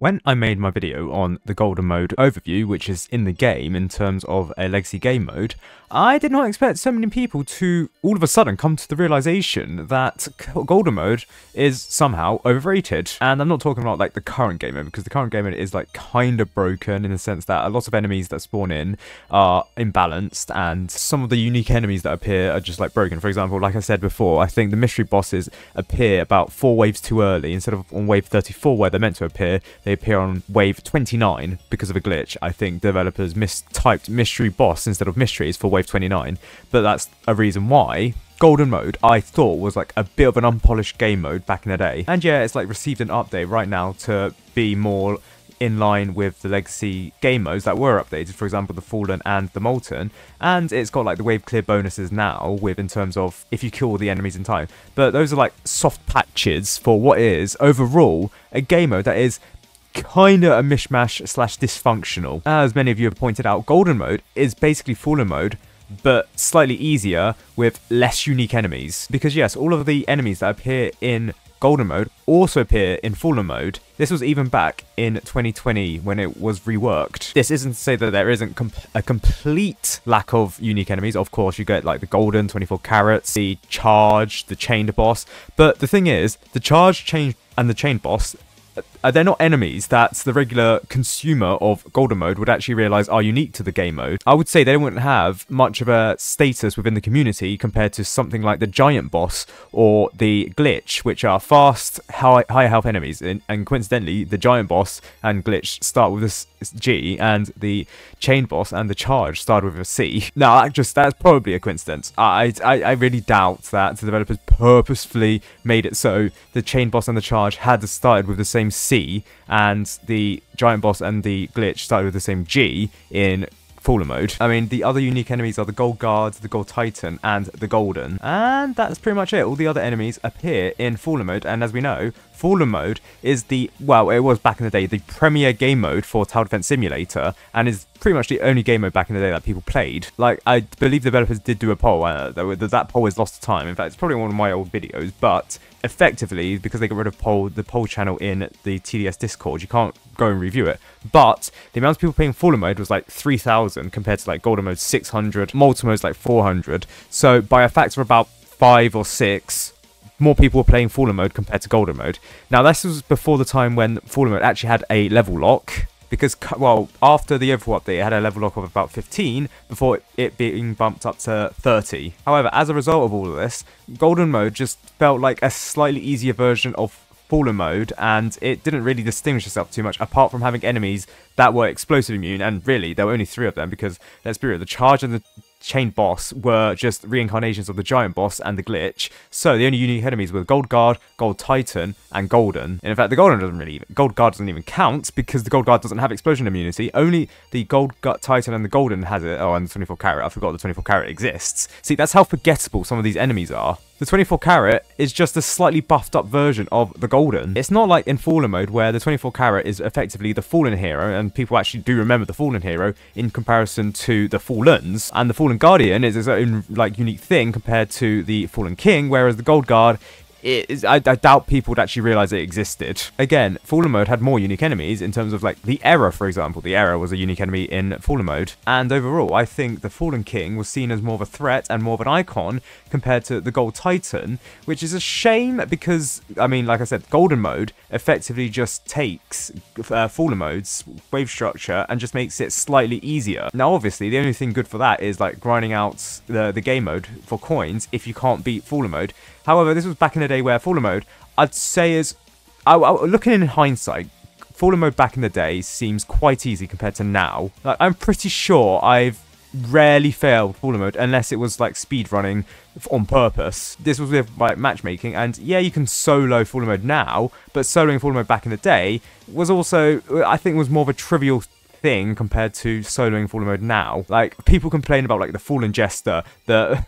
When I made my video on the golden mode overview, which is in the game in terms of a legacy game mode, I did not expect so many people to all of a sudden come to the realization that golden mode is somehow overrated. And I'm not talking about like the current game mode, because the current game mode is like kind of broken in the sense that a lot of enemies that spawn in are imbalanced, and some of the unique enemies that appear are just like broken. For example, like I said before, I think the mystery bosses appear about 4 waves too early. Instead of on wave 34 where they're meant to appear, they appear on wave 29 because of a glitch. I think developers mistyped mystery boss instead of mysteries for wave 29, but that's a reason why golden mode I thought was like a bit of an unpolished game mode back in the day. And yeah, it's like received an update right now to be more in line with the legacy game modes that were updated, for example the Fallen and the Molten, and it's got like the wave clear bonuses now with in terms of if you kill all the enemies in time. But those are like soft patches for what is overall a game mode that is kinda a mishmash slash dysfunctional. As many of you have pointed out, golden mode is basically Fallen mode, but slightly easier with less unique enemies. Because yes, all of the enemies that appear in golden mode also appear in Fallen mode. This was even back in 2020 when it was reworked. This isn't to say that there isn't a complete lack of unique enemies. Of course, you get like the golden 24 carats, the charge, the chained boss. But the thing is, the charge, chain, and the chained boss, they're not enemies that the regular consumer of golden mode would actually realize are unique to the game mode. I would say they wouldn't have much of a status within the community compared to something like the giant boss or the glitch, which are fast, high health enemies. And coincidentally, the giant boss and glitch start with a G, and the chain boss and the charge start with a C. Now, that's probably a coincidence. I really doubt that the developers purposefully made it so the chain boss and the charge had started with the same C, and the giant boss and the glitch started with the same G in Fallen mode. I mean, the other unique enemies are the Gold Guard, the Gold Titan, and the Golden. And that's pretty much it. All the other enemies appear in Fallen mode, and as we know, Fallen mode is the, well, it was back in the day, the premier game mode for Tower Defense Simulator, and is pretty much the only game mode back in the day that people played. Like, I believe developers did do a poll, that poll is lost to time. In fact, it's probably one of my old videos, but effectively, because they got rid of the poll channel in the TDS Discord, you can't go and review it. But the amount of people playing Fallen mode was like 3,000 compared to like golden mode 600, multi mode like 400. So by a factor of about 5 or 6, more people were playing Fallen mode compared to golden mode. Now this was before the time when Fallen mode actually had a level lock, because, well, after the overhaul update, it had a level lock of about 15 before it being bumped up to 30. However, as a result of all of this, golden mode just felt like a slightly easier version of Fallen mode, and it didn't really distinguish itself too much apart from having enemies that were explosive immune. And really, there were only 3 of them, because let's be real, the charge and the chain boss were just reincarnations of the giant boss and the glitch. So the only unique enemies were Gold Guard, Gold Titan, and Golden. And in fact, the Golden Gold Guard doesn't even count, because the Gold Guard doesn't have explosion immunity. Only the Gold Titan and the Golden has it. Oh, and the 24 carat. I forgot the 24 carat exists. See, that's how forgettable some of these enemies are. The 24 carat is just a slightly buffed up version of the Golden. It's not like in Fallen mode where the 24 carat is effectively the Fallen hero, and people actually do remember the Fallen hero in comparison to the Fallens. And the Fallen Guardian is its own like unique thing compared to the Fallen King, whereas the Gold Guard, I doubt people would actually realise it existed. Again, Fallen mode had more unique enemies in terms of like the Error, for example. The Error was a unique enemy in Fallen mode. And overall, I think the Fallen King was seen as more of a threat and more of an icon compared to the Gold Titan, which is a shame because, I mean, like I said, golden mode effectively just takes Fallen mode's wave structure and just makes it slightly easier. Now, obviously, the only thing good for that is like grinding out the game mode for coins if you can't beat Fallen mode. However, this was back in the day where Fallen mode, I'd say is, looking in hindsight, Fallen mode back in the day seems quite easy compared to now. Like, I'm pretty sure I've rarely failed Fallen mode unless it was like speedrunning on purpose. This was with like matchmaking, and yeah, you can solo Fallen mode now, but soloing Fallen mode back in the day was also, I think, was more of a trivial thing compared to soloing Fallen mode now. Like, people complain about like the Fallen Jester, the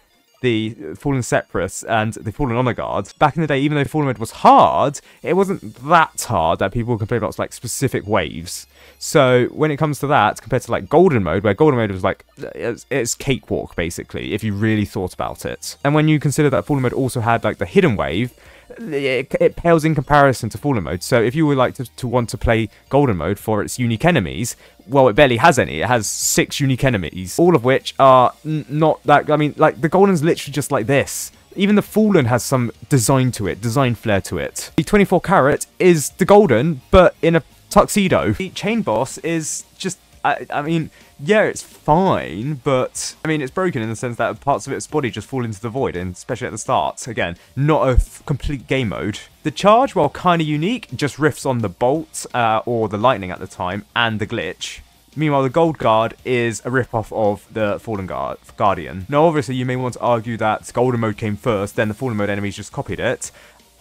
Fallen Separus, and the Fallen Honor Guard. Back in the day, even though Fallen mode was hard, it wasn't that hard that people complain about like specific waves. So when it comes to that, compared to like golden mode, where golden mode was like, it's cakewalk basically, if you really thought about it. And when you consider that Fallen mode also had like the hidden wave, it pales in comparison to Fallen mode. So if you would like to want to play Golden mode for its unique enemies, well, it barely has any. It has 6 unique enemies, all of which are not that... I mean, like, the Golden's literally just like this. Even the Fallen has some design to it, design flair to it. The 24 carat is the Golden, but in a tuxedo. The chain boss is just... I mean, yeah, it's fine, but, I mean, it's broken in the sense that parts of its body just fall into the void, and especially at the start. Again, not a complete game mode. The charge, while kind of unique, just riffs on the bolt, or the lightning at the time, and the glitch. Meanwhile, the Gold Guard is a rip-off of the Fallen Guardian. Now, obviously, you may want to argue that Golden mode came first, then the Fallen mode enemies just copied it.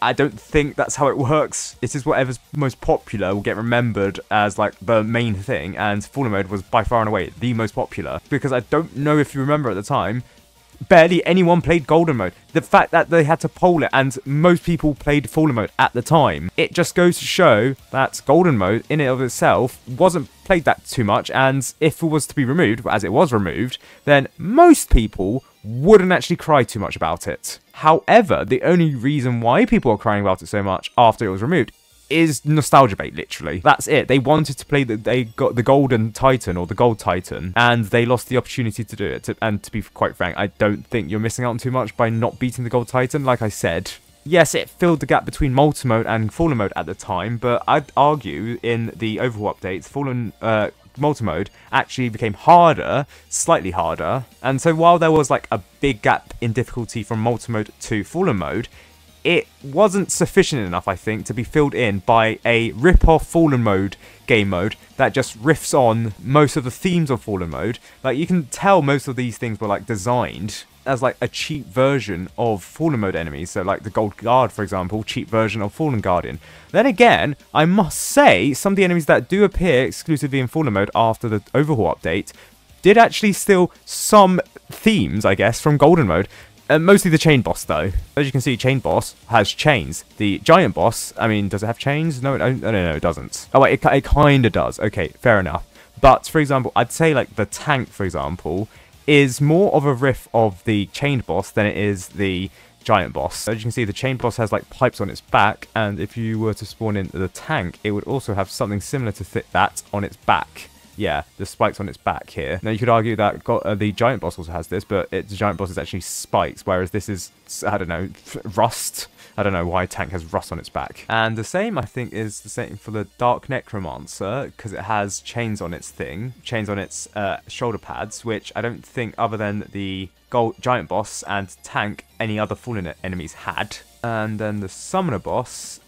I don't think that's how it works. It is whatever's most popular will get remembered as, like, the main thing, and Fallen mode was by far and away the most popular. Because I don't know if you remember at the time, barely anyone played Golden mode. The fact that they had to poll it, and most people played Fallen mode at the time, it just goes to show that Golden mode, in and of itself, wasn't played that too much, and if it was to be removed, as it was removed, then most people wouldn't actually cry too much about it. However, the only reason why people are crying about it so much after it was removed is nostalgia bait, literally. That's it. They wanted to play they got the Golden Titan or the Gold Titan, and they lost the opportunity to do it. And to be quite frank, I don't think you're missing out on too much by not beating the Gold Titan. Like I said, yes, it filled the gap between multi-mode and Fallen mode at the time, but I'd argue in the overhaul updates, Fallen multi-mode actually became harder, slightly harder. And so while there was like a big gap in difficulty from multi-mode to Fallen mode, it wasn't sufficient enough, I think, to be filled in by a rip-off Fallen mode game mode that just riffs on most of the themes of Fallen mode. Like, you can tell most of these things were like designed as like a cheap version of Fallen mode enemies. So like the Gold Guard, for example, cheap version of Fallen Guardian. Then again, I must say, some of the enemies that do appear exclusively in Fallen mode after the overhaul update did actually steal some themes, I guess, from Golden mode. Mostly the chain boss, though. As you can see, chain boss has chains. The giant boss, I mean, does it have chains? No, it doesn't. Oh, wait, it kind of does. Okay, fair enough. But, for example, I'd say, like, the tank, for example, is more of a riff of the chained boss than it is the giant boss. As you can see, the chained boss has, like, pipes on its back, and if you were to spawn in the tank, it would also have something similar to that on its back. Yeah, the spikes on its back here. Now, you could argue that the giant boss also has this, but the giant boss is actually spikes, whereas this is, I don't know, rust. I don't know why tank has rust on its back. And the same, I think, is the same for the Dark Necromancer, because it has chains on its thing, chains on its shoulder pads, which I don't think, other than the giant boss and tank, any other Fallen enemies had. And then the Summoner boss,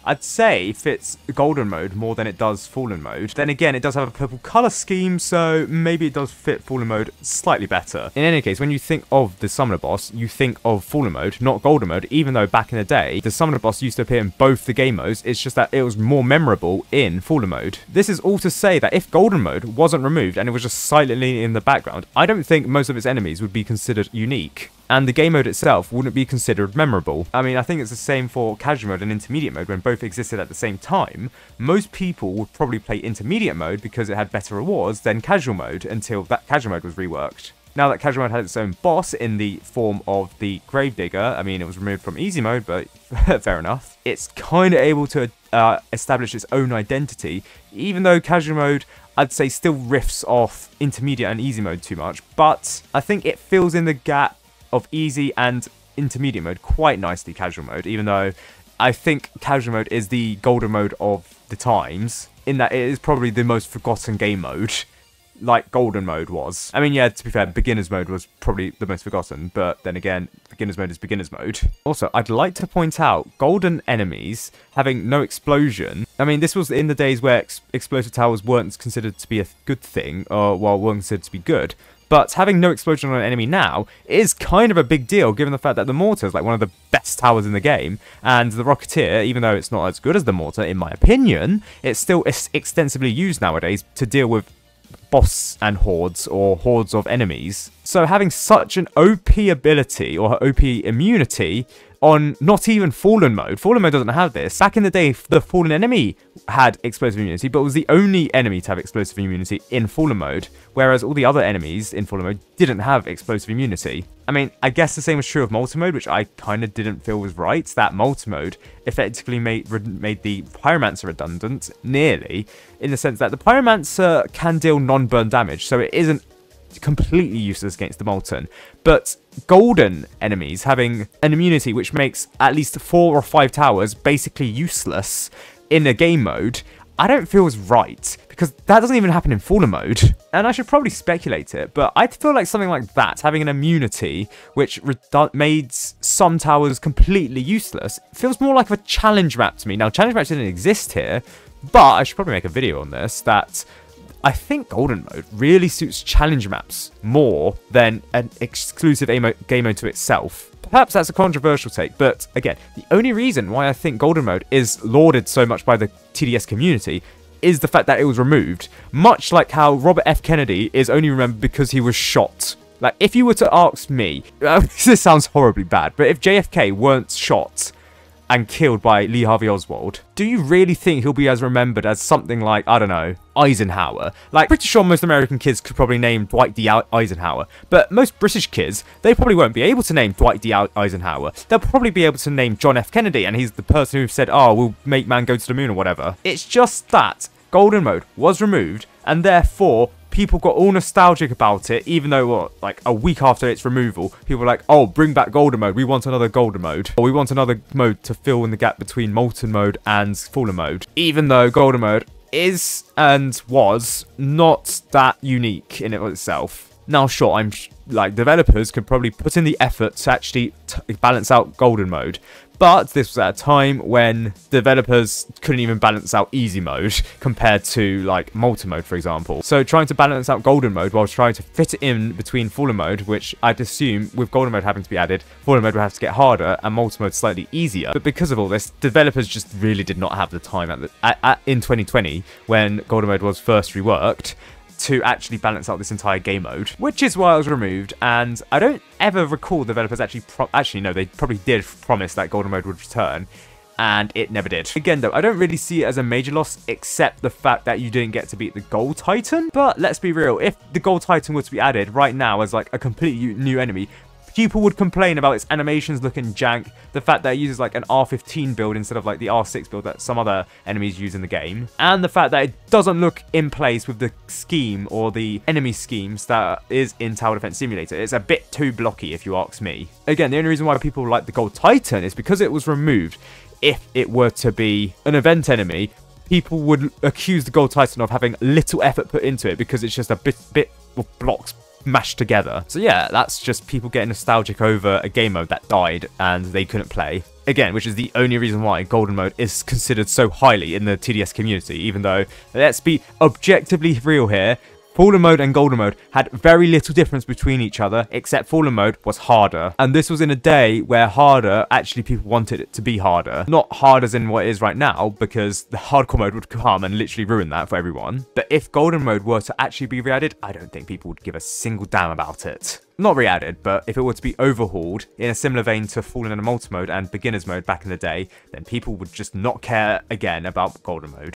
I'd say fits Golden mode more than it does Fallen mode. Then again, it does have a purple colour scheme, so maybe it does fit Fallen mode slightly better. In any case, when you think of the Summoner boss, you think of Fallen mode, not Golden mode, even though back in the day, the Summoner boss used to appear in both the game modes. It's just that it was more memorable in Fallen mode. This is all to say that if Golden mode wasn't removed and it was just silently in the background, I don't think most of its enemies would be considered unique. And the game mode itself wouldn't be considered memorable. I mean, I think it's the same for casual mode and intermediate mode. When both existed at the same time, most people would probably play intermediate mode because it had better rewards than casual mode until that casual mode was reworked. Now that casual mode had its own boss in the form of the Gravedigger, I mean, it was removed from easy mode, but fair enough. It's kind of able to establish its own identity, even though casual mode, I'd say, still riffs off intermediate and easy mode too much. But I think it fills in the gap of easy and intermediate mode quite nicely, casual mode, even though I think casual mode is the Golden mode of the times, in that it is probably the most forgotten game mode, like Golden mode was. I mean, yeah, to be fair, beginner's mode was probably the most forgotten, but then again, beginner's mode is beginner's mode. Also, I'd like to point out, Golden enemies having no explosion. I mean, this was in the days where explosive towers weren't considered to be a good thing, or, well, weren't considered to be good. But having no explosion on an enemy now is kind of a big deal, given the fact that the Mortar is like one of the best towers in the game, and the Rocketeer, even though it's not as good as the Mortar, in my opinion, it's still extensively used nowadays to deal with boss and hordes, or hordes of enemies. So having such an OP ability, or OP immunity, on not even Fallen mode. Fallen mode doesn't have this. Back in the day, the Fallen enemy had explosive immunity, but was the only enemy to have explosive immunity in Fallen mode, whereas all the other enemies in Fallen mode didn't have explosive immunity. I mean, I guess the same was true of multi-mode, which I kind of didn't feel was right. That multi-mode effectively made the Pyromancer redundant, nearly, in the sense that the Pyromancer can deal non-burn damage, so it isn't completely useless against the Molten. But golden enemies having an immunity which makes at least 4 or 5 towers basically useless in a game mode, I don't feel is right, because that doesn't even happen in Fallen mode. And I should probably speculate it, but I feel like something like that, having an immunity which made some towers completely useless, feels more like a challenge map to me. Now, challenge maps didn't exist here, but I should probably make a video on this, that I think Golden Mode really suits challenge maps more than an exclusive game mode to itself. Perhaps that's a controversial take, but again, the only reason why I think Golden Mode is lauded so much by the TDS community is the fact that it was removed. Much like how Robert F. Kennedy is only remembered because he was shot. Like, if you were to ask me, this sounds horribly bad, but if JFK weren't shot and killed by Lee Harvey Oswald, do you really think he'll be as remembered as something like, I don't know, Eisenhower? Like, pretty sure most American kids could probably name Dwight D. Eisenhower, but most British kids, they probably won't be able to name Dwight D. Eisenhower. They'll probably be able to name John F. Kennedy, and he's the person who said, oh, we'll make man go to the moon or whatever. It's just that Golden Mode was removed, and therefore people got all nostalgic about it, even though, what, like a week after its removal, people were like, oh, bring back Golden Mode, we want another Golden Mode. Or we want another mode to fill in the gap between Molten Mode and Fallen Mode. Even though Golden Mode is, and was, not that unique in it itself. Now, sure, developers could probably put in the effort to actually balance out Golden Mode, but this was at a time when developers couldn't even balance out easy mode compared to, like, Molten Mode, for example. So trying to balance out Golden Mode while trying to fit it in between Fallen Mode, which I'd assume with Golden Mode having to be added, Fallen Mode would have to get harder and Molten Mode slightly easier. But because of all this, developers just really did not have the time in 2020, when Golden Mode was first reworked, to actually balance out this entire game mode, which is why it was removed. And I don't ever recall developers actually no, they probably did promise that Golden Mode would return, and it never did. Again though, I don't really see it as a major loss, except the fact that you didn't get to beat the Gold Titan. But let's be real, if the Gold Titan were to be added right now as like a completely new enemy, people would complain about its animations looking jank, the fact that it uses like an R15 build instead of like the R6 build that some other enemies use in the game, and the fact that it doesn't look in place with the scheme or the enemy schemes that is in Tower Defense Simulator. It's a bit too blocky if you ask me. Again, the only reason why people like the Gold Titan is because it was removed. If it were to be an event enemy, people would accuse the Gold Titan of having little effort put into it because it's just a bit of blocks mashed together. So yeah, that's just people getting nostalgic over a game mode that died and they couldn't play. Again, which is the only reason why Golden Mode is considered so highly in the TDS community, even though, let's be objectively real here, Fallen Mode and Golden Mode had very little difference between each other, except Fallen Mode was harder. And this was in a day where harder, actually people wanted it to be harder. Not hard as in what it is right now, because the hardcore mode would come and literally ruin that for everyone. But if Golden Mode were to actually be re-added, I don't think people would give a single damn about it. Not re-added, but if it were to be overhauled in a similar vein to Fallen and Multi Mode and Beginner's Mode back in the day, then people would just not care again about Golden Mode.